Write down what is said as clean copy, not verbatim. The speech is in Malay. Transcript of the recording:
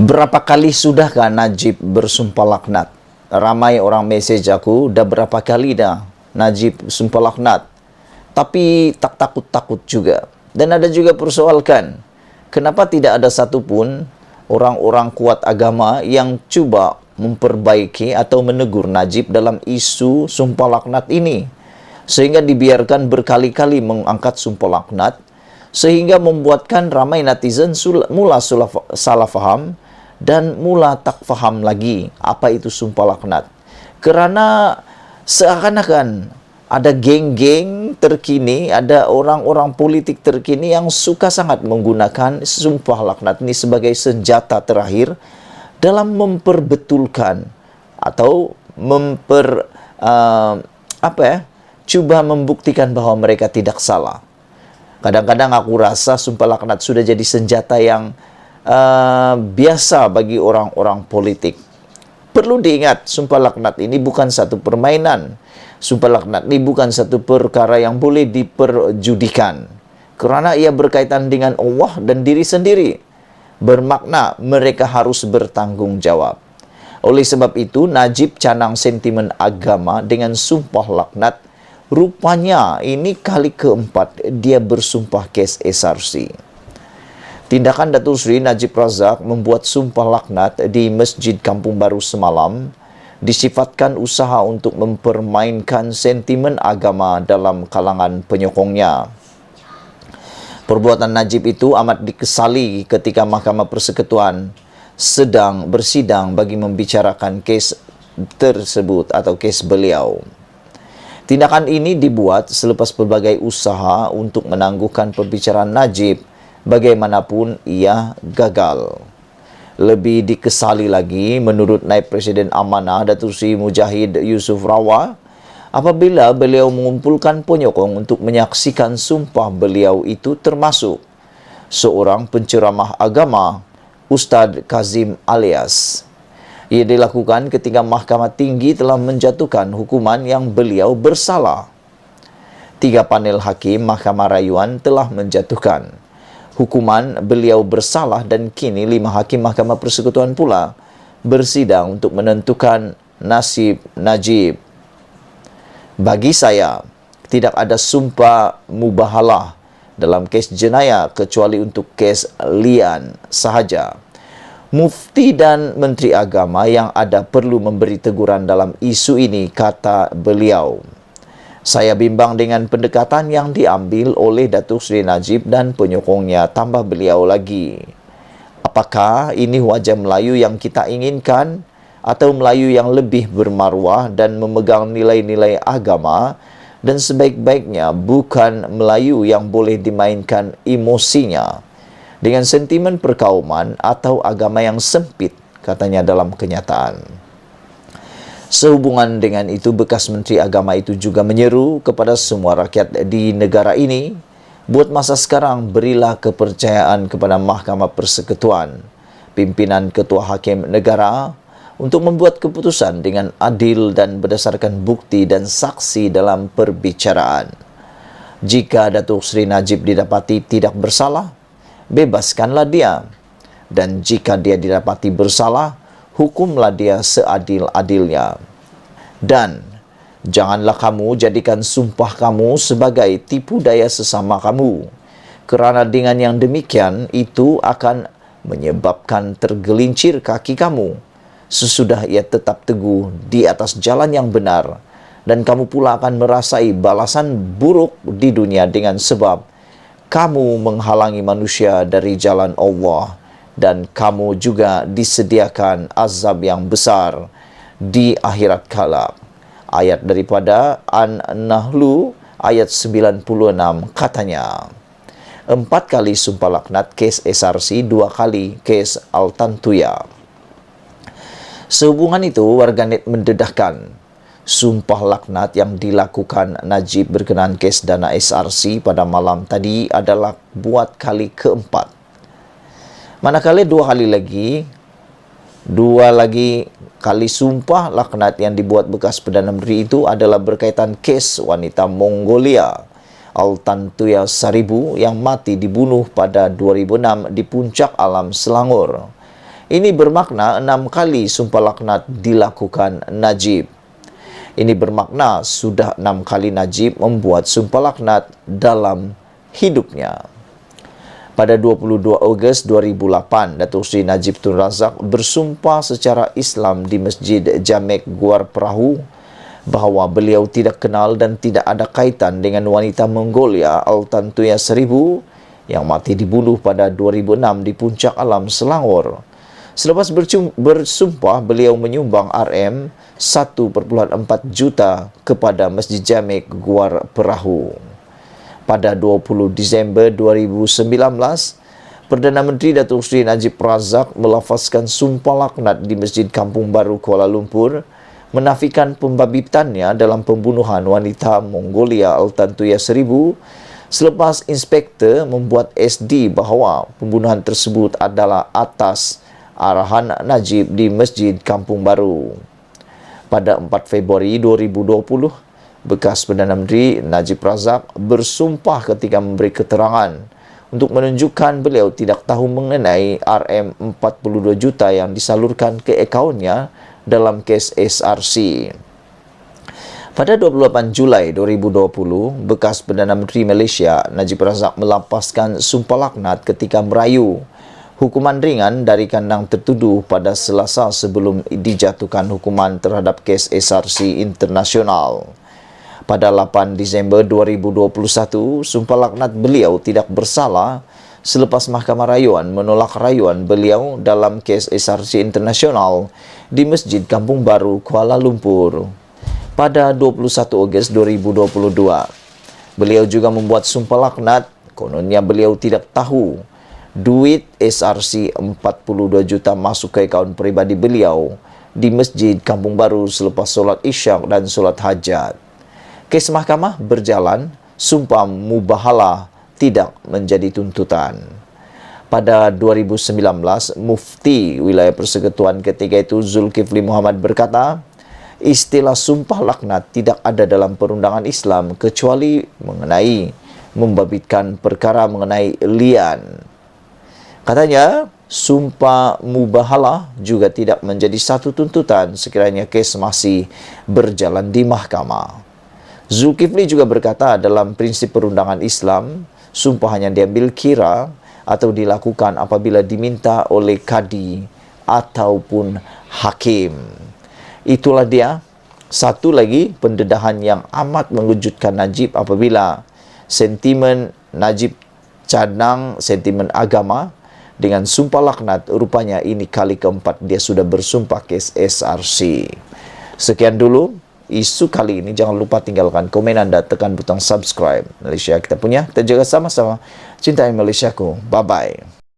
Berapa kali sudahkah Najib bersumpah laknat? Ramai orang mesej aku, dah berapa kali dah Najib sumpah laknat. Tapi tak takut-takut juga. Dan ada juga persoalkan, kenapa tidak ada satupun orang-orang kuat agama yang cuba memperbaiki atau menegur Najib dalam isu sumpah laknat ini. Sehingga dibiarkan berkali-kali mengangkat sumpah laknat, sehingga membuatkan ramai netizen mula salah faham dan mula tak faham lagi apa itu sumpah laknat. Kerana seakan-akan ada geng-geng terkini, ada orang-orang politik terkini yang suka sangat menggunakan sumpah laknat ini sebagai senjata terakhir dalam memperbetulkan atau cuba membuktikan bahawa mereka tidak salah. Kadang-kadang aku rasa sumpah laknat sudah jadi senjata yang biasa bagi orang-orang politik. Perlu diingat, sumpah laknat ini bukan satu permainan. Sumpah laknat ini bukan satu perkara yang boleh diperjudikan. Kerana ia berkaitan dengan Allah dan diri sendiri. Bermakna mereka harus bertanggungjawab. Oleh sebab itu, Najib canang sentimen agama dengan sumpah laknat. Rupanya ini kali keempat dia bersumpah kes SRC. Tindakan Datuk Seri Najib Razak membuat sumpah laknat di Masjid Kampung Baru semalam disifatkan usaha untuk mempermainkan sentimen agama dalam kalangan penyokongnya. Perbuatan Najib itu amat dikesali ketika Mahkamah Persekutuan sedang bersidang bagi membicarakan kes tersebut atau kes beliau. Tindakan ini dibuat selepas pelbagai usaha untuk menangguhkan perbicaraan Najib, bagaimanapun ia gagal. Lebih dikesali lagi menurut Naib Presiden Amanah Datuk Seri Mujahid Yusof Rawah apabila beliau mengumpulkan penyokong untuk menyaksikan sumpah beliau itu termasuk seorang penceramah agama, Ustaz Kazim Alias. Ia dilakukan ketika Mahkamah Tinggi telah menjatuhkan hukuman yang beliau bersalah. 3 panel hakim Mahkamah Rayuan telah menjatuhkan hukuman beliau bersalah dan kini 5 hakim Mahkamah Persekutuan pula bersidang untuk menentukan nasib Najib. Bagi saya, tidak ada sumpah mubahalah dalam kes jenayah kecuali untuk kes lian sahaja. Mufti dan Menteri Agama yang ada perlu memberi teguran dalam isu ini, kata beliau. Saya bimbang dengan pendekatan yang diambil oleh Datuk Seri Najib dan penyokongnya, tambah beliau lagi. Apakah ini wajah Melayu yang kita inginkan atau Melayu yang lebih bermaruah dan memegang nilai-nilai agama, dan sebaik-baiknya bukan Melayu yang boleh dimainkan emosinya dengan sentimen perkauman atau agama yang sempit, katanya dalam kenyataan. Sehubungan dengan itu, bekas Menteri Agama itu juga menyeru kepada semua rakyat di negara ini, buat masa sekarang berilah kepercayaan kepada Mahkamah Persekutuan, pimpinan Ketua Hakim Negara, untuk membuat keputusan dengan adil dan berdasarkan bukti dan saksi dalam perbicaraan. Jika Datuk Seri Najib didapati tidak bersalah, bebaskanlah dia. Dan jika dia didapati bersalah, hukumlah dia seadil-adilnya. Dan janganlah kamu jadikan sumpah kamu sebagai tipu daya sesama kamu. Kerana dengan yang demikian, itu akan menyebabkan tergelincir kaki kamu sesudah ia tetap teguh di atas jalan yang benar. Dan kamu pula akan merasai balasan buruk di dunia dengan sebab kamu menghalangi manusia dari jalan Allah, dan kamu juga disediakan azab yang besar di akhirat kelak. Ayat daripada An-Nahlu ayat 96 katanya. 4 kali sumpah laknat kes SRC, 2 kali kes Altantuya. Sehubungan itu, warganet mendedahkan sumpah laknat yang dilakukan Najib berkenaan kes dana SRC pada malam tadi adalah buat kali keempat. Manakala 2 kali sumpah laknat yang dibuat bekas Perdana Menteri itu adalah berkaitan kes wanita Mongolia Altantuya Saribu yang mati dibunuh pada 2006 di Puncak Alam, Selangor. Ini bermakna 6 kali sumpah laknat dilakukan Najib. Ini bermakna sudah 6 kali Najib membuat sumpah laknat dalam hidupnya. Pada 22 Ogos 2008, Datuk Seri Najib Tun Razak bersumpah secara Islam di Masjid Jamek Guar Perahu bahawa beliau tidak kenal dan tidak ada kaitan dengan wanita Mongolia Altan Tuya Seribu yang mati dibunuh pada 2006 di Puncak Alam, Selangor. Selepas bersumpah, beliau menyumbang RM 1,4 juta kepada Masjid Jamek Guar Perahu. Pada 20 Disember 2019, Perdana Menteri Datuk Seri Najib Razak melafazkan sumpah laknat di Masjid Kampung Baru Kuala Lumpur, menafikan pembabitannya dalam pembunuhan wanita Mongolia Altan Tuya Seribu selepas inspektor membuat SD bahawa pembunuhan tersebut adalah atas arahan Najib di Masjid Kampung Baru. Pada 4 Februari 2020, bekas Perdana Menteri Najib Razak bersumpah ketika memberi keterangan untuk menunjukkan beliau tidak tahu mengenai RM42 juta yang disalurkan ke akaunnya dalam kes SRC. Pada 28 Julai 2020, bekas Perdana Menteri Malaysia Najib Razak melapaskan sumpah laknat ketika merayu hukuman ringan dari kandang tertuduh pada Selasa sebelum dijatuhkan hukuman terhadap kes SRC internasional. Pada 8 Disember 2021, sumpah laknat beliau tidak bersalah selepas Mahkamah Rayuan menolak rayuan beliau dalam kes SRC internasional di Masjid Kampung Baru, Kuala Lumpur. Pada 21 Ogos 2022, beliau juga membuat sumpah laknat, kononnya beliau tidak tahu duit SRC 42 juta masuk ke akaun peribadi beliau di Masjid Kampung Baru selepas solat Isyak dan solat Hajat. Kes mahkamah berjalan, sumpah mubahalah tidak menjadi tuntutan. Pada 2019, Mufti Wilayah Persekutuan ketika itu Zulkifli Muhammad berkata, istilah sumpah laknat tidak ada dalam perundangan Islam kecuali mengenai membabitkan perkara mengenai lian. Katanya, sumpah mubahalah juga tidak menjadi satu tuntutan sekiranya kes masih berjalan di mahkamah. Zulkifli juga berkata dalam prinsip perundangan Islam, sumpah hanya diambil kira atau dilakukan apabila diminta oleh kadi ataupun hakim. Itulah dia satu lagi pendedahan yang amat mengejutkan Najib apabila sentimen Najib cadang sentimen agama dengan sumpah laknat. Rupanya ini kali keempat dia sudah bersumpah kes SRC. Sekian dulu isu kali ini. Jangan lupa tinggalkan komen anda, tekan butang subscribe. Malaysia kita punya, kita jaga sama-sama. Cintai Malaysiaku. Bye-bye.